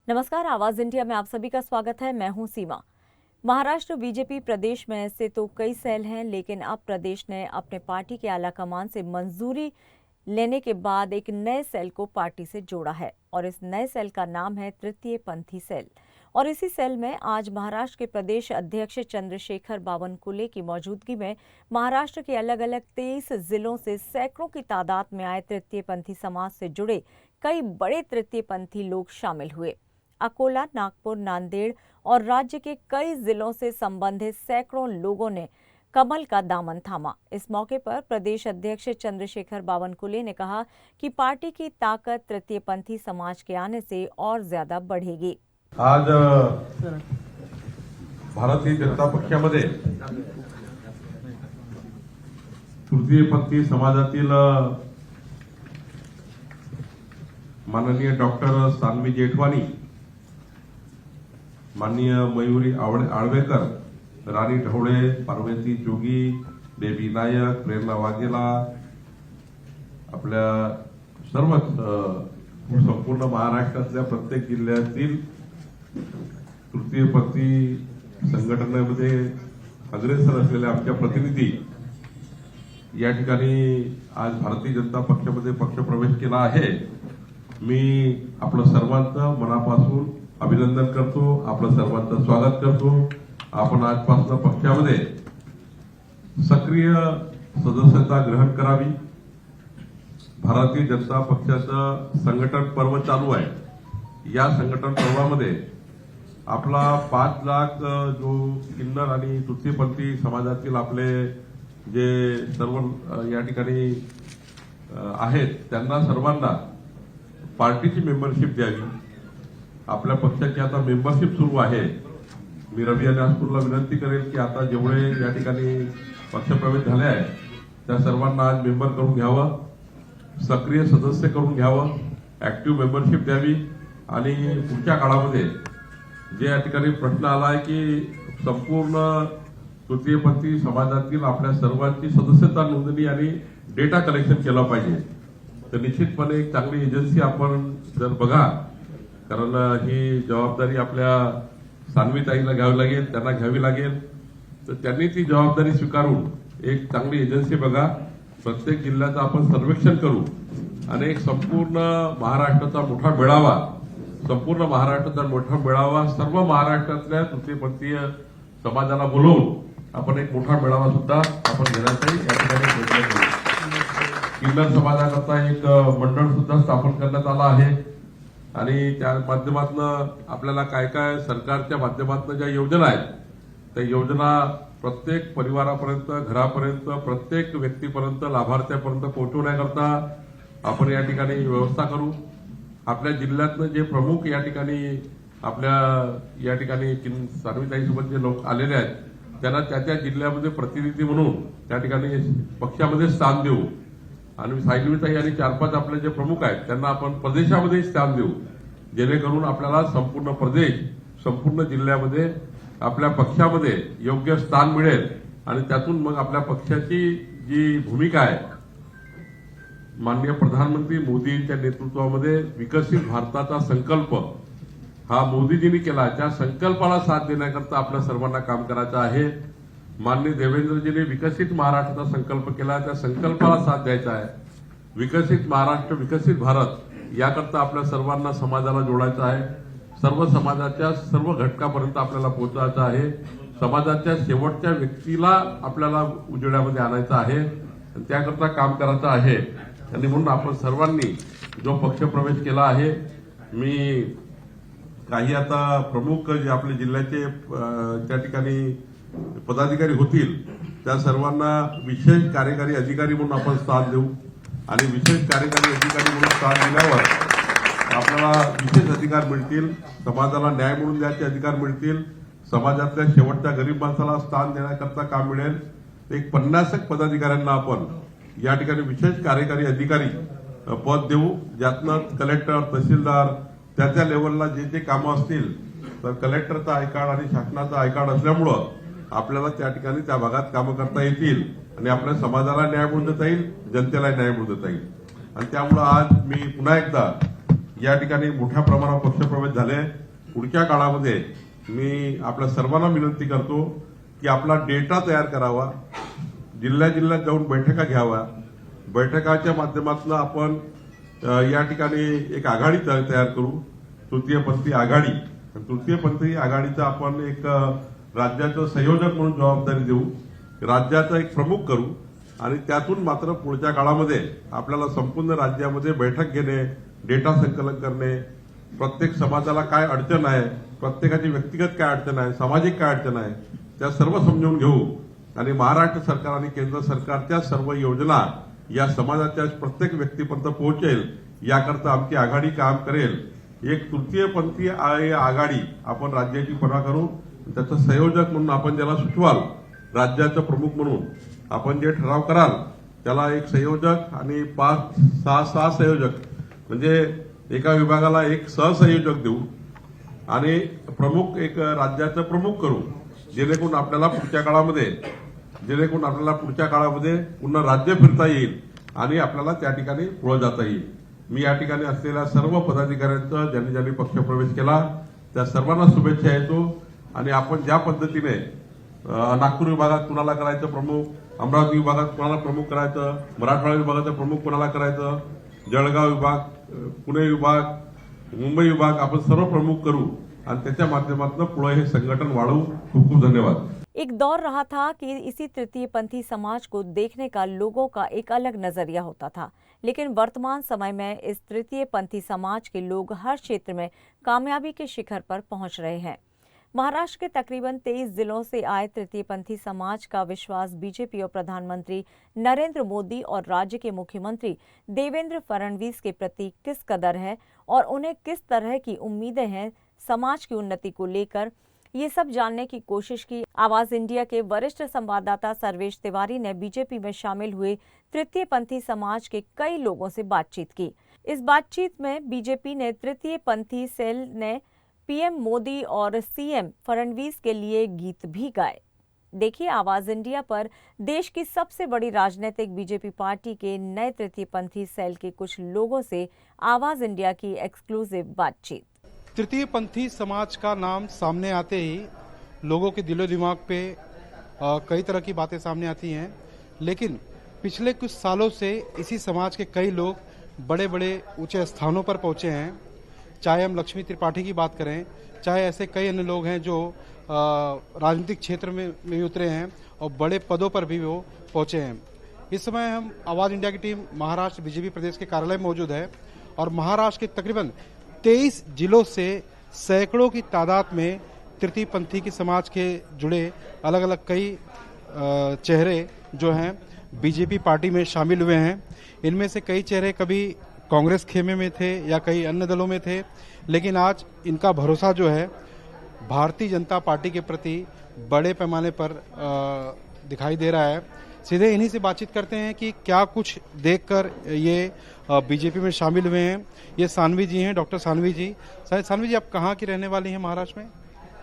नमस्कार, आवाज इंडिया में आप सभी का स्वागत है। मैं हूं सीमा। महाराष्ट्र बीजेपी प्रदेश में ऐसे तो कई सेल हैं, लेकिन अब प्रदेश ने अपने पार्टी के आला कमान से मंजूरी लेने के बाद एक नए सेल को पार्टी से जोड़ा है और इस नए सेल का नाम है तृतीय पंथी सेल। और इसी सेल में आज महाराष्ट्र के प्रदेश अध्यक्ष चंद्रशेखर बावनकुले की मौजूदगी में महाराष्ट्र के अलग अलग 23 जिलों से सैकड़ों की तादाद में आए तृतीय पंथी समाज से जुड़े कई बड़े तृतीय पंथी लोग शामिल हुए। अकोला, नागपुर, नांदेड़ और राज्य के कई जिलों से संबंधित सैकड़ों लोगों ने कमल का दामन थामा। इस मौके पर प्रदेश अध्यक्ष चंद्रशेखर बावनकुले ने कहा कि पार्टी की ताकत तृतीय पंथी समाज के आने से और ज्यादा बढ़ेगी। आज भारतीय जनता पक्षामध्ये तृतीय पंथी समाजातील माननीय डॉक्टर सानवी जेठवानी, माननीय मयुरी आळवेकर, राणी ढवळे, पार्वती जोगी, बेबी नायक, प्रेरणा वाघेला, आपल्या सर्वच संपूर्ण महाराष्ट्रातल्या प्रत्येक जिल्ह्यातील तृतीय पंथी संघटनेमध्ये अग्रेसर असलेले आमच्या प्रतिनिधी या ठिकाणी आज भारतीय जनता पक्षामध्ये पक्षप्रवेश केला आहे। मी आपलं सर्वांचं मनापासून अभिनंदन करतो, आपलं सर्वांचं स्वागत करतो। आपण आजपासून पक्षामध्ये सक्रिय सदस्यता ग्रहण करावी। भारतीय जनता पक्षाचं संघटन पर्व चालू आहे। या संघटन पर्वामध्ये आपला 5 लाख जो किन्नर आणि तृतीयपंथी समाजातील आपले जे सर्व या ठिकाणी आहेत त्यांना सर्वांना पार्टीची मेंबरशिप द्यावी। आपल्या पक्षाची आता मेंबरशिप सुरू आहे। मी रवी आणि नागपूरला विनंती करेल की आता जेवढे या ठिकाणी पक्षप्रवेश झाले आहे त्या सर्वांना आज मेंबर करून घ्यावं, सक्रिय सदस्य करून घ्यावं, ऍक्टिव्ह मेंबरशिप द्यावी। आणि पुढच्या काळामध्ये जे या ठिकाणी प्रश्न आला आहे की संपूर्ण तृतीयपंथी समाजातील आपल्या सर्वांची सदस्यता नोंदणी आणि डेटा कलेक्शन केलं पाहिजे, तर निश्चितपणे एक चांगली एजन्सी आपण जर बघा, कारण ही जबाबदारी आपल्या सानवीताईला घ्यावी लागेल, त्यांना घ्यावी लागेल। तर त्यांनी ती जबाबदारी स्वीकारून एक चांगली एजन्सी बघा, प्रत्येक जिल्ह्याचं आपण सर्वेक्षण करू आणि एक संपूर्ण महाराष्ट्राचा मोठा मेळावा, संपूर्ण महाराष्ट्राचा मोठा मेळावा सर्व महाराष्ट्रातल्या तृतीयपंथीय समाजाला बोलवून आपण एक मोठा मेळावा सुद्धा आपण घेण्याचाही या ठिकाणी प्रयत्न करू। किन्नर समाजाकरता एक मंडळ सुद्धा स्थापन करण्यात आला आहे आणि त्या माध्यमातून आपल्याला काय काय सरकारच्या माध्यमातून ज्या योजना आहेत त्या योजना प्रत्येक परिवारापर्यंत, घरापर्यंत, प्रत्येक व्यक्तीपर्यंत, लाभार्थ्यापर्यंत पोहोचवण्याकरता आपण या ठिकाणी व्यवस्था करू। आपल्या जिल्ह्यातनं जे प्रमुख या ठिकाणी आपल्या या ठिकाणी सानवीताईसोबत जे लोक आलेले आहेत त्यांना त्या जिल्ह्यामध्ये प्रतिनिधी म्हणून त्या ठिकाणी पक्षामध्ये स्थान देऊ आणि सानवीताई आणि 4-5 आपले जे प्रमुख आहेत त्यांना आपण प्रदेशामध्ये स्थान देऊ, जेणेकरून आपल्याला संपूर्ण प्रदेश, संपूर्ण जिल्ह्यामध्ये आपल्या पक्षामध्ये योग्य स्थान मिळेल आणि त्यातून मग आपल्या पक्षाची जी भूमिका आहे, माननीय प्रधानमंत्री मोदींच्या नेतृत्वामध्ये विकसित भारताचा संकल्प हा मोदीजींनी केला, त्या संकल्पाला साथ देण्याकरता आपल्या सर्वांना काम करायचं आहे। माननीय देवेंद्रजींनी विकसित महाराष्ट्राचा संकल्प केला, त्या संकल्पाला साथ द्यायचा आहे। विकसित महाराष्ट्र, विकसित भारत याकरता आपल्या सर्वांना समाजाला जोडायचं आहे, सर्व समाजाच्या सर्व घटकापर्यंत आपल्याला पोहोचायचं आहे, समाजाच्या शेवटच्या व्यक्तीला आपल्याला उजेडामध्ये आणायचं आहे आणि त्याकरता काम करायचं आहे। आणि म्हणून आपण सर्वांनी जो पक्षप्रवेश केला आहे, मी काही आता प्रमुख जे आपले जिल्ह्याचे त्या ठिकाणी पदाधिकारी होतील त्या सर्वांना विशेष कार्यकारी अधिकारी म्हणून आपण स्थान देऊ आणि विशेष कार्यकारी अधिकारी म्हणून स्थान दिल्यावर आपल्याला विशेष अधिकार मिळतील, समाजाला न्याय म्हणून द्यायचे अधिकार मिळतील, समाजातल्या शेवटच्या गरीब माणसाला स्थान देण्याकरता काम मिळेल। एक 50 पदाधिकाऱ्यांना आपण या ठिकाणी विशेष कार्यकारी अधिकारी पद देऊ, ज्यातनं कलेक्टर, तहसीलदार त्या लेवलला जे कामं असतील तर कलेक्टरचा आय कार्ड आणि शासनाचा आय कार्ड असल्यामुळं आपल्याला त्या ठिकाणी त्या भागात कामं करता येतील आणि आपल्या समाजाला न्याय मिळून देता येईल, जनतेला न्याय मिळून देता येईल। आणि त्यामुळे आज मी पुन्हा एकदा या ठिकाणी मोठ्या प्रमाणावर पक्षप्रवेश झाले. पुढच्या काळामध्ये मी आपल्या सर्वांना विनंती करतो की आपला डेटा तयार करावा, जिल्ह्यात जाऊन बैठका घ्यावा. बैठकाच्या माध्यमातून आपण या ठिकाणी एक आघाडी तयार करू, तृतीयपंथी आघाडी. तृतीयपंथी आघाडीचा आपण एक राज्याचं संयोजक म्हणून जबाबदारी देऊ, राज्याचा एक प्रमुख करू आणि त्यातून मात्र पुढच्या काळामध्ये आपल्याला संपूर्ण राज्यामध्ये बैठक घेणे, डेटा संकलन करणे, प्रत्येक समाजाला काय अडचण आहे, प्रत्येकाची व्यक्तिगत काय अडचण आहे, सामाजिक काय अडचण आहे, त्या सर्व समजून घेऊ आणि महाराष्ट्र सरकार आणि केंद्र सरकारच्या सर्व योजना या समाजाच्या प्रत्येक व्यक्तीपर्यंत पोहोचेल याकरता आमची आघाडी काम करेल. एक तृतीयपंथी आघाडी आपण राज्याची परवा करू, त्याचं संयोजक म्हणून आपण ज्याला सुचवाल, राज्याचं प्रमुख म्हणून आपण जे ठराव कराल त्याला एक संयोजक आणि 5-6 संयोजक म्हणजे एका विभागाला एक सहसंयोजक देऊ आणि प्रमुख एक राज्याचं प्रमुख करू, जेणेकरून आपल्याला पुढच्या काळामध्ये पुन्हा राज्य फिरता येईल आणि आपल्याला त्या ठिकाणी पुढे जाता येईल. मी या ठिकाणी असलेल्या सर्व पदाधिकाऱ्यांचं ज्यांनी पक्षप्रवेश केला त्या सर्वांना शुभेच्छा देतो आणि आपण ज्या पद्धतीने नागपूर विभागात कुणाला करायचं प्रमुख, अमरावती विभागात कुणाला प्रमुख करायचं, मराठवाडा विभागाचं प्रमुख कुणाला करायचं, जळगाव विभाग, पुणे विभाग, मुंबई विभाग आपण सर्व प्रमुख करू आणि त्याच्या माध्यमातून पुढे हे संघटन वाढवू. खूप खूप धन्यवाद. एक दौर रहा था कि इसी तृतीयपंथी समाज को देखने का लोगों का एक अलग नजरिया होता था, लेकिन वर्तमान समय में इस तृतीयपंथी समाज के लोग हर क्षेत्र में कामयाबी के शिखर पर पहुंच रहे हैं. महाराष्ट्र के तकरीबन 23 जिलों से आए तृतीयपंथी समाज का विश्वास बीजेपी और प्रधानमंत्री नरेंद्र मोदी और राज्य के मुख्यमंत्री देवेंद्र फडणवीस के प्रति किस कदर है और उन्हें किस तरह की उम्मीदें हैं समाज की उन्नति को लेकर, ये सब जानने की कोशिश की. आवाज इंडिया के वरिष्ठ संवाददाता सर्वेश तिवारी ने बीजेपी में शामिल हुए तृतीयपंथी समाज के कई लोगों से बातचीत की. इस बातचीत में बीजेपी ने तृतीयपंथी सेल ने पीएम मोदी और सीएम फडणवीस के लिए गीत भी गाए. देखिए आवाज इंडिया पर देश की सबसे बड़ी राजनीतिक बीजेपी पार्टी के नए तृतीयपंथी सेल के कुछ लोगों से आवाज इंडिया की एक्सक्लूसिव बातचीत. तृतीयपंथी समाज का नाम सामने आते ही लोगों के दिलो दिमाग पे कई तरह की बातें सामने आती हैं, लेकिन पिछले कुछ सालों से इसी समाज के कई लोग बड़े बड़े ऊंचे स्थानों पर पहुंचे हैं. चाहे हम लक्ष्मी त्रिपाठी की बात करें, चाहे ऐसे कई अन्य लोग हैं जो राजनीतिक क्षेत्र में उतरे हैं और बड़े पदों पर भी वो पहुंचे हैं. इस समय हम आवाज इंडिया की टीम महाराष्ट्र बीजेपी प्रदेश के कार्यालय में मौजूद है और महाराष्ट्र के तकरीबन 23 जिलों से सैकड़ों की तादाद में तृतीयपंथी की समाज के जुड़े अलग अलग कई चेहरे जो हैं बीजेपी पार्टी में शामिल हुए हैं. इनमें से कई चेहरे कभी कांग्रेस खेमे में थे या कई अन्य दलों में थे, लेकिन आज इनका भरोसा जो है भारतीय जनता पार्टी के प्रति बड़े पैमाने पर दिखाई दे रहा है. सीधे इन्हीं से बातचीत करते हैं कि क्या कुछ देखकर ये बीजेपी में शामिल हुए हैं. ये सानवी जी हैं, डॉक्टर सानवी जी. सानवी जी, आप कहाँ की रहने वाली हैं महाराष्ट्र में?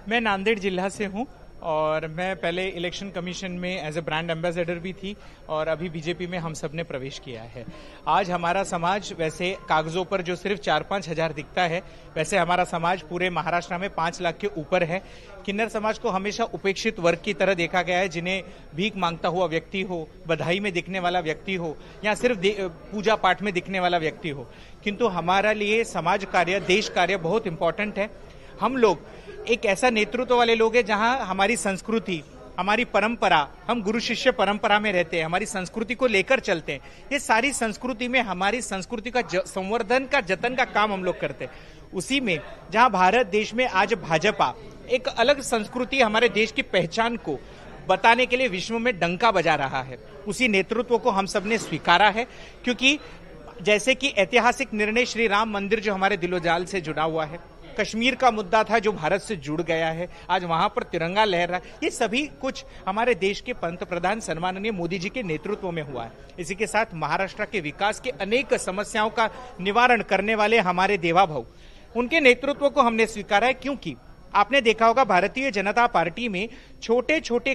मैं नांदेड़ जिला से हूँ और मैं पहले इलेक्शन कमीशन में एज ए ब्रांड एम्बेसडर भी थी और अभी बीजेपी में हम सब ने प्रवेश किया है. आज हमारा समाज वैसे कागजों पर जो सिर्फ 4-5 हजार दिखता है, वैसे हमारा समाज पूरे महाराष्ट्र में 5 लाख के ऊपर है. किन्नर समाज को हमेशा उपेक्षित वर्ग की तरह देखा गया है, जिन्हें भीख मांगता हुआ व्यक्ति हो, बधाई में दिखने वाला व्यक्ति हो या सिर्फ पूजा पाठ में दिखने वाला व्यक्ति हो. किंतु हमारे लिए समाज कार्य, देश कार्य बहुत इंपॉर्टेंट है. हम लोग एक ऐसा नेतृत्व वाले लोग हैं जहां हमारी संस्कृति, हमारी परंपरा, हम गुरु शिष्य परंपरा में रहते हैं, हमारी संस्कृति को लेकर चलते हैं. ये सारी संस्कृति में हमारी संस्कृति का संवर्धन का, जतन का काम हम लोग करते हैं. उसी में जहां भारत देश में आज भाजपा एक अलग संस्कृति, हमारे देश की पहचान को बताने के लिए विश्व में डंका बजा रहा है, उसी नेतृत्व को हम सबने स्वीकारा है. क्योंकि जैसे कि ऐतिहासिक निर्णय श्री राम मंदिर जो हमारे दिलोजाल से जुड़ा हुआ है, कश्मीर का मुद्दा था जो भारत से जुड़ गया है, आज वहां पर तिरंगा लहर रहा है, ये सभी कुछ हमारे देश के पंतप्रधान सम्माननीय मोदी जी के नेतृत्व में हुआ है. इसी के साथ महाराष्ट्र के विकास के अनेक समस्याओं का निवारण करने वाले हमारे देवाभाऊ, उनके नेतृत्व को हमने स्वीकारा है. क्योंकि आपने देखा होगा भारतीय जनता पार्टी में छोटे छोटे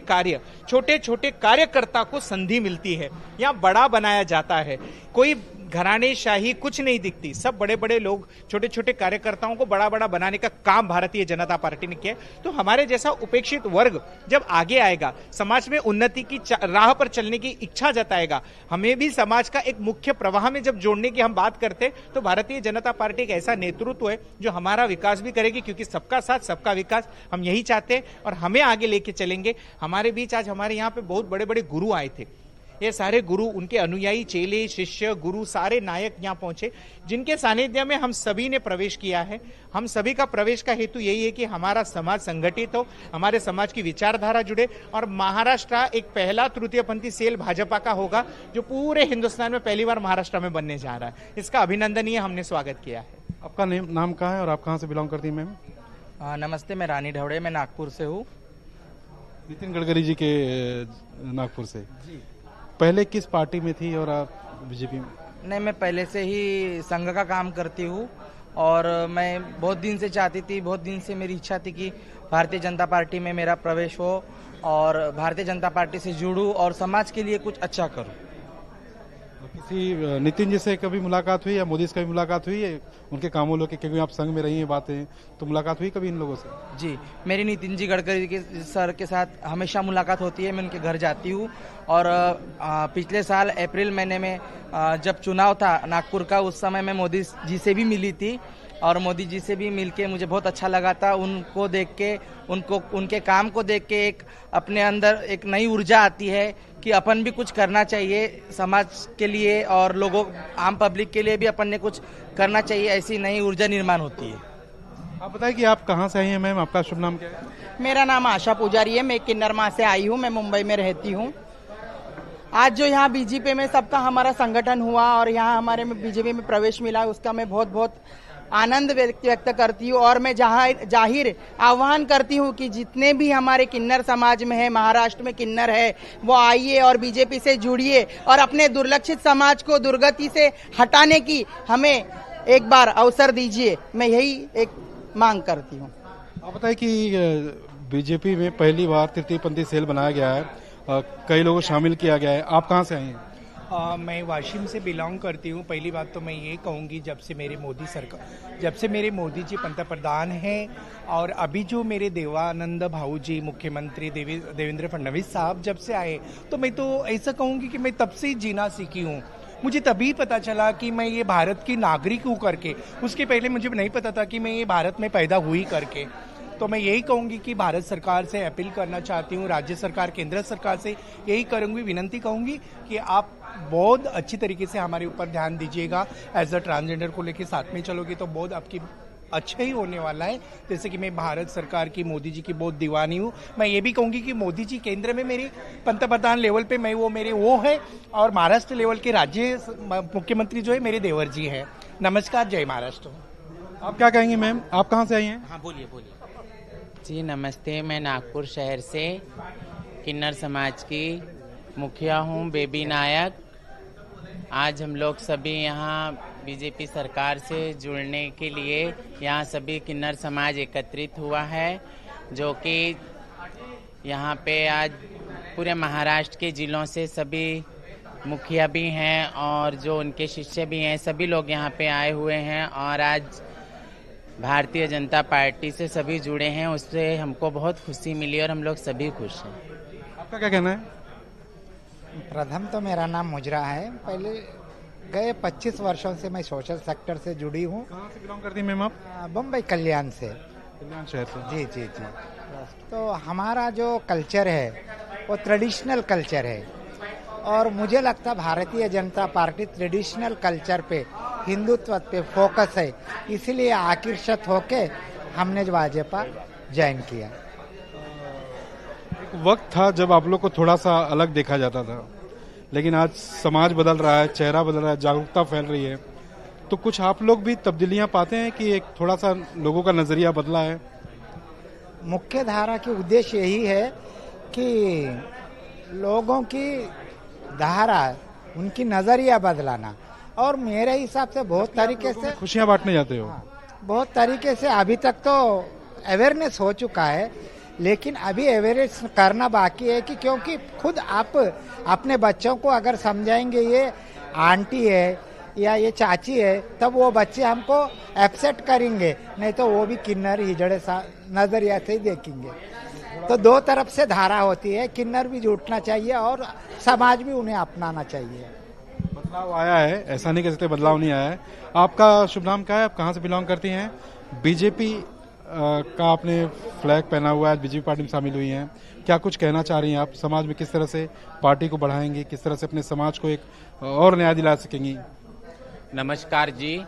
कार्यकर्ता को संधि मिलती है या बड़ा बनाया जाता है. कोई घरानेशाही कुछ नहीं दिखती। सब बड़े बड़े लोग, छोटे छोटे कार्यकर्ताओं को बड़ा बड़ा बनाने का काम भारतीय जनता पार्टी ने किया है। तो हमारे जैसा उपेक्षित वर्ग जब आगे आएगा, समाज में उन्नति की राह पर चलने की इच्छा जताएगा, हमें भी समाज का एक मुख्य प्रवाह में जब जोड़ने की हम बात करते हैं, तो भारतीय जनता पार्टी एक ऐसा नेतृत्व है जो हमारा विकास भी करेगी, क्योंकि सबका साथ सबका विकास हम यही चाहते हैं और हमें आगे लेके चलेंगे। हमारे बीच आज हमारे यहाँ पे बहुत बड़े बड़े गुरु आए थे। ये सारे गुरु, उनके अनुयायी, चेले, शिष्य, गुरु, सारे नायक यहाँ पहुंचे, जिनके सानिध्य में हम सभी ने प्रवेश किया है। हम सभी का प्रवेश का हेतु यही है कि हमारा समाज संगठित हो, हमारे समाज की विचारधारा जुड़े और महाराष्ट्र एक पहला तृतीयपंथी सेल भाजपा का होगा, जो पूरे हिंदुस्तान में पहली बार महाराष्ट्र में बनने जा रहा है। इसका अभिनंदनीय हमने स्वागत किया है। आपका नाम कहाँ है और आप कहाँ से बिलोंग करती हैं मैम? नमस्ते, मैं रानी ढवड़े, मैं नागपुर से हूँ। नितिन गडकरी जी के नागपुर से जी। पहले किस पार्टी में थी और आप बीजेपी में? नहीं, मैं पहले से ही संघ का काम करती हूँ और मैं बहुत दिन से चाहती थी, बहुत दिन से मेरी इच्छा थी कि भारतीय जनता पार्टी में मेरा प्रवेश हो और भारतीय जनता पार्टी से जुड़ूं और समाज के लिए कुछ अच्छा करूं। किसी नितिन जी से कभी मुलाकात हुई या मोदी से कभी मुलाकात हुई है? उनके कामों लोग, क्योंकि आप संघ में रही हैं, बातें, तो मुलाकात हुई कभी इन लोगों से? जी, मेरी नितिन जी गडकरी के सर के साथ हमेशा मुलाकात होती है। मैं उनके घर जाती हूँ और पिछले साल अप्रैल महीने में जब चुनाव था नागपुर का, उस समय मैं मोदी जी से भी मिली थी और मोदी जी से भी मिलके मुझे बहुत अच्छा लगा था। उनको देख के, उनके काम को देख के एक अपने अंदर एक नई ऊर्जा आती है कि अपन भी कुछ करना चाहिए समाज के लिए और लोगों, आम पब्लिक के लिए भी अपन ने कुछ करना चाहिए, ऐसी नई ऊर्जा निर्माण होती है। आप बताइए कि आप कहाँ से आई हैं मैम, आपका शुभ नाम क्या है? मेरा नाम आशा पुजारी है, मैं किन्नरमा से आई हूँ, मैं मुंबई में रहती हूँ। आज जो यहाँ बीजेपी में सबका हमारा संगठन हुआ और यहाँ हमारे में बीजेपी में प्रवेश मिला, उसका मैं बहुत बहुत आनंद व्यक्त करती हूँ और मैं जाहिर आह्वान करती हूँ कि जितने भी हमारे किन्नर समाज में है, महाराष्ट्र में किन्नर है, वो आइए और बीजेपी से जुड़िए और अपने दुर्लक्षित समाज को दुर्गति से हटाने की हमें एक बार अवसर दीजिए। मैं यही एक मांग करती हूँ। आप बताइए कि बीजेपी में पहली बार तृतीयपंथी सेल बनाया गया है, कई लोगों को शामिल किया गया है। आप कहाँ से आई हैं? मैं वाशिम से बिलोंग करती हूँ। पहली बात तो मैं ये कहूँगी, जब से मेरे मोदी जी पंतप्रधान हैं और अभी जो मेरे देवानंद भाऊ जी मुख्यमंत्री देवेंद्र फडणवीस साहब जब से आए, तो मैं तो ऐसा कहूँगी कि मैं तब से ही जीना सीखी हूँ। मुझे तभी पता चला कि मैं ये भारत की नागरिक हूँ करके। उसके पहले मुझे नहीं पता था कि मैं ये भारत में पैदा हुई करके। तो मैं यही कहूंगी कि भारत सरकार से अपील करना चाहती हूँ, राज्य सरकार, केंद्र सरकार से यही करूंगी, विनंती कहूंगी कि आप बहुत अच्छी तरीके से हमारे ऊपर ध्यान दीजिएगा। एज अ ट्रांसजेंडर को लेके साथ में चलोगे तो बहुत आपकी अच्छा ही होने वाला है। जैसे कि मैं भारत सरकार की, मोदी जी की बहुत दीवानी हूँ। मैं ये भी कहूंगी कि मोदी जी केंद्र में मेरे पंतप्रधान लेवल पे मैं मेरे वो है और महाराष्ट्र लेवल के राज्य मुख्यमंत्री जो है मेरे देवर जी हैं। नमस्कार, जय महाराष्ट्र। आप क्या कहेंगे मैम, आप कहाँ से आई हैं? हाँ, बोलिए बोलिए। जी नमस्ते, मैं नागपुर शहर से किन्नर समाज की मुखिया हूँ, बेबी नायक। आज हम लोग सभी यहाँ बीजेपी सरकार से जुड़ने के लिए यहाँ सभी किन्नर समाज एकत्रित हुआ है, जो कि यहाँ पे आज पूरे महाराष्ट्र के जिलों से सभी मुखिया भी हैं और जो उनके शिष्य भी हैं, सभी लोग यहाँ पे आए हुए हैं और आज भारतीय जनता पार्टी से सभी जुड़े हैं। उससे हमको बहुत खुशी मिली और हम लोग सभी खुश हैं। आपका क्या कहना है? प्रथम तो मेरा नाम मुजरा है। पहले गए 25 वर्षों से मैं सोशल सेक्टर से जुड़ी हूँ। कहाँ से बिलोंग करती हैं मैम आप? बम्बई कल्याण से। कल्याण शहर से? जी जी जी। तो हमारा जो कल्चर है वो ट्रेडिशनल कल्चर है और मुझे लगता Bharatiya Janata party traditional culture पे, हिंदुत्व पे फोकस है, इसीलिए आकर्षित होके हमने भाजपा ज्वाइन किया। एक वक्त था जब आप लोग को थोड़ा सा अलग देखा जाता था, लेकिन आज समाज बदल रहा है, चेहरा बदल रहा है, जागरूकता फैल रही है, तो कुछ आप लोग भी तब्दीलियां पाते हैं कि एक थोड़ा सा लोगों का नजरिया बदला है? मुख्य धारा की उद्देश्य यही है कि लोगों की धारा, उनकी नजरिया बदलाना। और मेरे हिसाब से बहुत तरीके से खुशियां बांटने जाते हो? बहुत तरीके से अभी तक तो अवेयरनेस हो चुका है, लेकिन अभी अवेयरनेस करना बाकी है कि क्योंकि खुद आप अपने बच्चों को अगर समझाएंगे ये आंटी है, या ये चाची है, तब वो बच्चे हमको एक्सेप्ट करेंगे, नहीं तो वो भी किन्नर हिजड़े नजरिया से ही देखेंगे। तो दो तरफ से धारा होती है, किन्नर भी जुटना चाहिए और समाज भी उन्हें अपनाना चाहिए। बदलाव आया है, ऐसा नहीं कह सकते बदलाव नहीं आया है। आपका शुभ नाम क्या है, आप कहाँ से बिलोंग करती हैं? बीजेपी का आपने फ्लैग पहना हुआ है, बीजेपी पार्टी में शामिल हुई हैं, क्या कुछ कहना चाह रही हैं आप? समाज में किस तरह से पार्टी को बढ़ाएंगी, किस तरह से अपने समाज को एक और न्याय दिला सकेंगी? नमस्कार जी,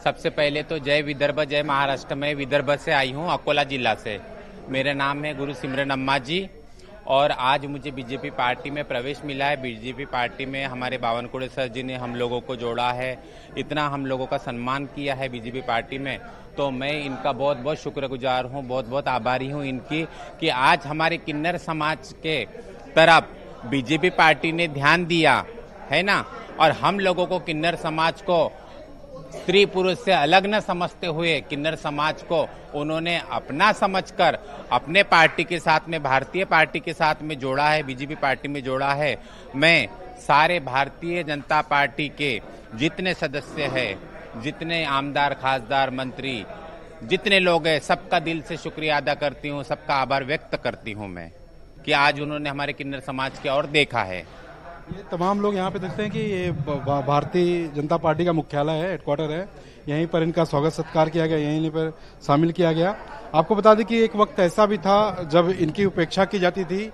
सबसे पहले तो जय विदर्भ जय महाराष्ट्र। मैं विदर्भ से आई हूँ, अकोला जिला से। मेरा नाम है गुरु सिमरन अम्मा जी और आज मुझे बीजेपी पार्टी में प्रवेश मिला है। बीजेपी पार्टी में हमारे बावनकुड़े सर जी ने हम लोगों को जोड़ा है, इतना हम लोगों का सम्मान किया है बीजेपी पार्टी में, तो मैं इनका बहुत बहुत शुक्रगुजार हूँ, बहुत बहुत आभारी हूँ इनकी कि आज हमारे किन्नर समाज के तरफ बीजेपी पार्टी ने ध्यान दिया है ना। और हम लोगों को किन्नर समाज को स्त्री पुरुष से अलग न समझते हुए किन्नर समाज को उन्होंने अपना समझकर अपने पार्टी के साथ में, भारतीय पार्टी के साथ में जोड़ा है, बीजेपी पार्टी में जोड़ा है। मैं सारे भारतीय जनता पार्टी के जितने सदस्य हैं, जितने आमदार, खासदार, मंत्री, जितने लोग हैं, सबका दिल से शुक्रिया अदा करती हूँ, सबका आभार व्यक्त करती हूँ मैं कि आज उन्होंने हमारे किन्नर समाज की ओर देखा है। ये तमाम लोग यहाँ पे देखते हैं कि ये भारतीय जनता पार्टी का मुख्यालय है, हेडक्वार्टर है, यहीं पर इनका स्वागत सत्कार किया गया, यहीं पर शामिल किया गया। आपको बता दें कि एक वक्त ऐसा भी था जब इनकी उपेक्षा की जाती थी।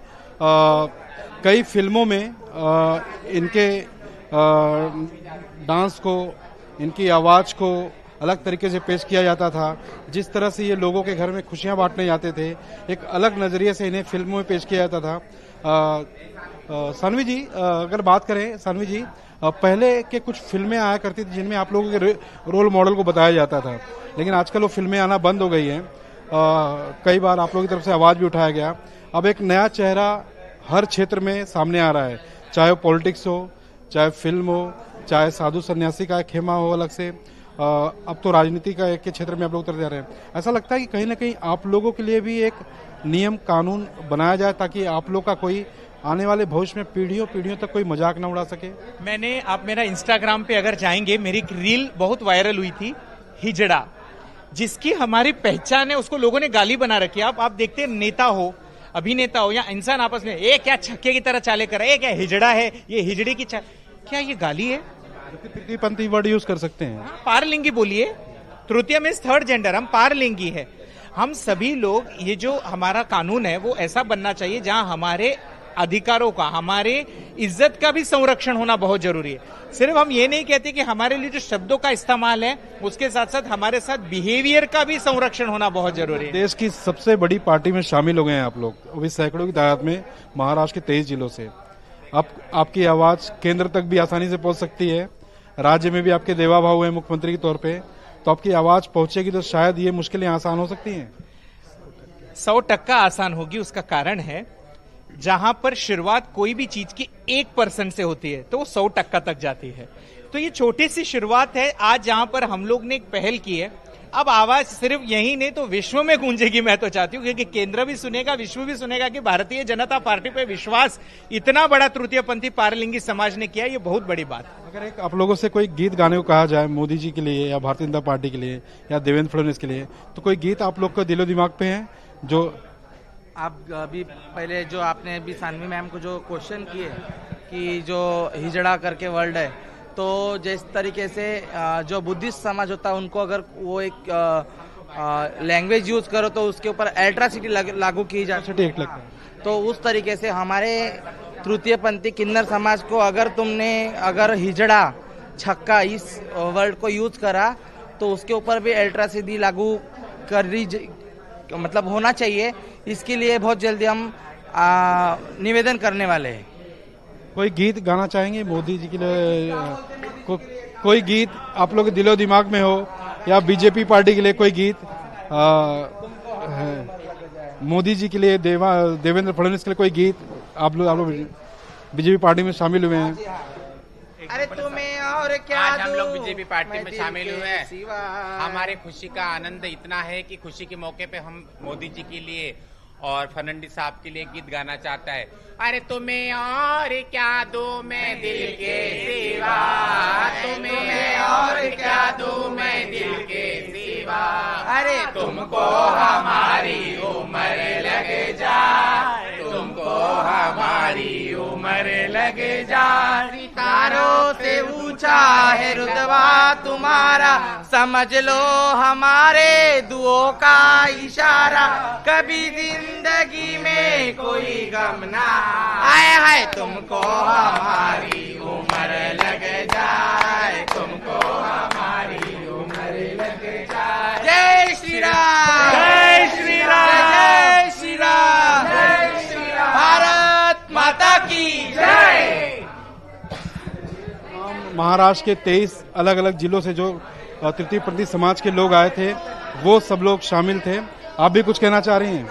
कई फिल्मों में इनके डांस को, इनकी आवाज को अलग तरीके से पेश किया जाता था। जिस तरह से ये लोगों के घर में खुशियां बांटने जाते थे, एक अलग नजरिए से इन्हें फिल्मों में पेश किया जाता था। सानवी जी, अगर बात करें सानवी जी, पहले के कुछ फिल्में आया करती थी जिनमें आप लोगों के रोल मॉडल को बताया जाता था, लेकिन आजकल वो फिल्में आना बंद हो गई हैं। कई बार आप लोगों की तरफ से आवाज भी उठाया गया। अब एक नया चेहरा हर क्षेत्र में सामने आ रहा है, चाहे वो पॉलिटिक्स हो, चाहे फिल्म हो, चाहे साधु सन्यासी का खेमा हो अलग से, अब तो राजनीति का एक क्षेत्र में आप लोग उतर जा रहे हैं। ऐसा लगता है कि कहीं ना कहीं आप लोगों के लिए भी एक नियम कानून बनाया जाए ताकि आप लोग का कोई आने वाले भविष्य में पीढ़ियों तक कोई मजाक ना उड़ा सके। आप मेरा इंस्टाग्राम पे अगर जाएंगे, मेरी एक रील बहुत वायरल हुई थी, हिजड़ा, जिसकी हमारी पहचान है, उसको लोगों ने गाली बना रखी है। आप देखते हैं, नेता हो, अभिनेता हो या इंसान आपस में, ये क्या छक्के की तरह चाले कर रहा है, ये क्या हिजड़ा है, ये हिजड़े की क्या ये गाली है? तृतीयपंथी वर्ड यूज कर सकते हैं। पारलिंगी बोलिए, तृतीय मीन्स थर्ड जेंडर, हम पारलिंगी है। हम सभी लोग, ये जो हमारा कानून है वो ऐसा बनना चाहिए जहां हमारे अधिकारों का, हमारे इज्जत का भी संरक्षण होना बहुत जरूरी है। सिर्फ हम ये नहीं कहते कि हमारे लिए जो शब्दों का इस्तेमाल है, उसके साथ साथ हमारे साथ बिहेवियर का भी संरक्षण होना बहुत जरूरी है। देश की सबसे बड़ी पार्टी में शामिल हो गए हैं आप लोग, अभी सैकड़ों की तादाद में, महाराष्ट्र के 23 जिलों से। अब आपकी आवाज केंद्र तक भी आसानी से पहुंच सकती है, राज्य में भी आपके देवा भाव है मुख्यमंत्री के तौर पे, तो आपकी आवाज पहुंचेगी तो शायद ये मुश्किलें आसान हो सकती हैं। 100% आसान होगी। उसका कारण है, जहां पर शुरुआत कोई भी चीज की 1% से होती है तो वो 100% तक जाती है। तो ये छोटी सी शुरुआत है आज, जहां पर हम लोग ने एक पहल की है। अब आवाज सिर्फ यही नहीं तो विश्व में गूंजेगी, मैं तो चाहती हूँ, क्योंकि केंद्र भी सुनेगा, विश्व भी सुनेगा कि भारतीय जनता पार्टी पे विश्वास इतना बड़ा तृतीयपंथी पारलिंगी समाज ने किया, ये बहुत बड़ी बात है। अगर एक आप लोगों से कोई गीत गाने को कहा जाए मोदी जी के लिए या भारतीय जनता पार्टी के लिए या देवेंद्र फडणवीस के लिए, तो कोई गीत आप लोग को दिलो दिमाग पे है जो आप अभी पहले जो आपने अभी सानवी मैम को जो क्वेश्चन किए कि जो हिजड़ा करके वर्ड है, तो जिस तरीके से जो बुद्धिस्ट समाज होता है उनको अगर वो एक लैंग्वेज यूज करो तो उसके ऊपर एट्रॉसिटी लागू की जा सकती है। तो उस तरीके से हमारे तृतीयपंथी किन्नर समाज को अगर हिजड़ा, छक्का इस वर्ड को यूज करा तो उसके ऊपर भी एट्रॉसिटी लागू मतलब होना चाहिए। इसके लिए बहुत जल्दी हम निवेदन करने वाले हैं। कोई गीत गाना चाहेंगे मोदी जी के लिए? कोई गीत आप लोग के दिलो दिमाग में हो या बीजेपी पार्टी के लिए कोई गीत, मोदी जी के लिए, देवेंद्र फडणवीस के लिए कोई गीत? आप लोग बीजेपी पार्टी में शामिल हुए हैं। अरे तुम्हें और क्या, आज हम लोग बीजेपी पार्टी में शामिल हुए हैं। हमारे खुशी का आनंद इतना है कि खुशी के मौके पे हम मोदी जी के लिए और फर्नांडिस साहब के लिए गीत गाना चाहता है। अरे तुम्हें और क्या दूं मैं दिल के सिवा, तुम्हें और क्या दूं मैं दिल के सिवा, अरे तुमको हमारी उम्र लग जाए, तुमको हमारी उम्र लग जाए, सितारों से ऊंचा है रुतबा तुम्हारा, समझ लो हमारे दुओं का इशारा, कभी जिंदगी में कोई गम ना आए, हाय तुमको हमारी उम्र लग जाए, तुमको हमारी उम्र लग जाए। जय श्री राम, जय श्री राम, जय श्री राम, जय श्री राम, भारत माता की जय। महाराष्ट्र के 23 अलग अलग जिलों से जो तृतीय पंथी समाज के लोग आए थे वो सब लोग शामिल थे। आप भी कुछ कहना चाह रही हैं?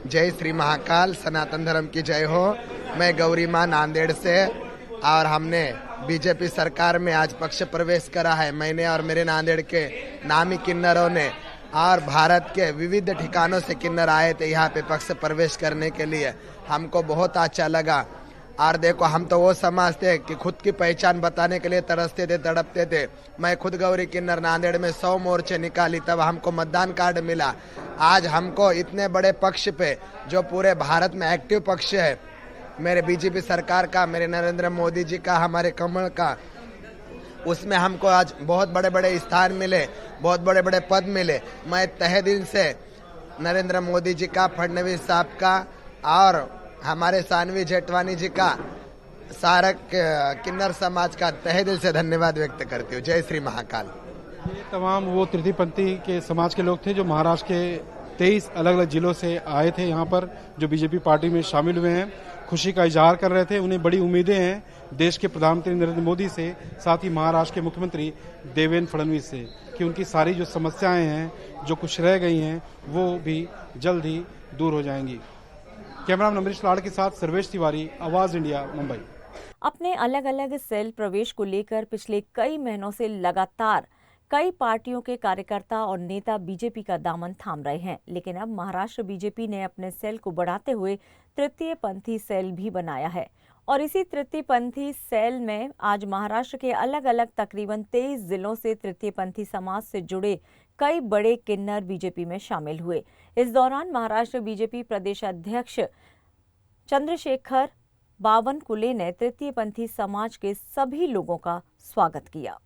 जय श्री महाकाल, सनातन धर्म की जय हो। मैं गौरी माँ नांदेड़ से, और हमने बीजेपी सरकार में आज पक्ष प्रवेश करा है। मैंने और मेरे नांदेड़ के नामी किन्नरों ने, और भारत के विविध ठिकानों से किन्नर आए थे यहाँ पे पक्ष प्रवेश करने के लिए। हमको बहुत अच्छा लगा। और देखो, हम तो वो समाज थे कि खुद की पहचान बताने के लिए तरसते थे, तड़पते थे। मैं खुद गौरी किन्नर नांदेड़ में 100 मोर्चे निकाली, तब हमको मतदान कार्ड मिला। आज हमको इतने बड़े पक्ष पे, जो पूरे भारत में एक्टिव पक्ष है, मेरे बीजेपी सरकार का, मेरे नरेंद्र मोदी जी का, हमारे कमल का, उसमें हमको आज बहुत बड़े बड़े स्थान मिले, बहुत बड़े बड़े पद मिले। मैं तहे दिल से नरेंद्र मोदी जी का, फडणवीस साहब का और हमारे सानवी जेठवानी जी का, सारा किन्नर समाज का तहे दिल से धन्यवाद व्यक्त करती हूँ। जय श्री महाकाल। ये तमाम वो तृतीय पंथी के समाज के लोग थे जो महाराष्ट्र के 23 अलग अलग जिलों से आए थे यहाँ पर, जो बीजेपी पार्टी में शामिल हुए हैं। खुशी का इजहार कर रहे थे। उन्हें बड़ी उम्मीदें हैं देश के प्रधानमंत्री नरेंद्र मोदी से, साथ ही महाराष्ट्र के मुख्यमंत्री देवेंद्र फडणवीस से, कि उनकी सारी जो समस्याएं हैं, जो कुछ रह गई हैं, वो भी जल्द ही दूर हो जाएंगी। कैमरामैन अमरीश लाड़ के साथ सर्वेश तिवारी, आवाज इंडिया, मुंबई। अपने अलग अलग सेल प्रवेश को लेकर पिछले कई महीनों से लगातार कई पार्टियों के कार्यकर्ता और नेता बीजेपी का दामन थाम रहे हैं, लेकिन अब महाराष्ट्र बीजेपी ने अपने सेल को बढ़ाते हुए तृतीय पंथी सेल भी बनाया है। और इसी तृतीय पंथी सेल में आज महाराष्ट्र के अलग अलग तकरीबन 23 जिलों से तृतीय पंथी समाज से जुड़े कई बड़े किन्नर बीजेपी में शामिल हुए। इस दौरान महाराष्ट्र बीजेपी प्रदेश अध्यक्ष चंद्रशेखर बावनकुले ने तृतीय पंथी समाज के सभी लोगों का स्वागत किया।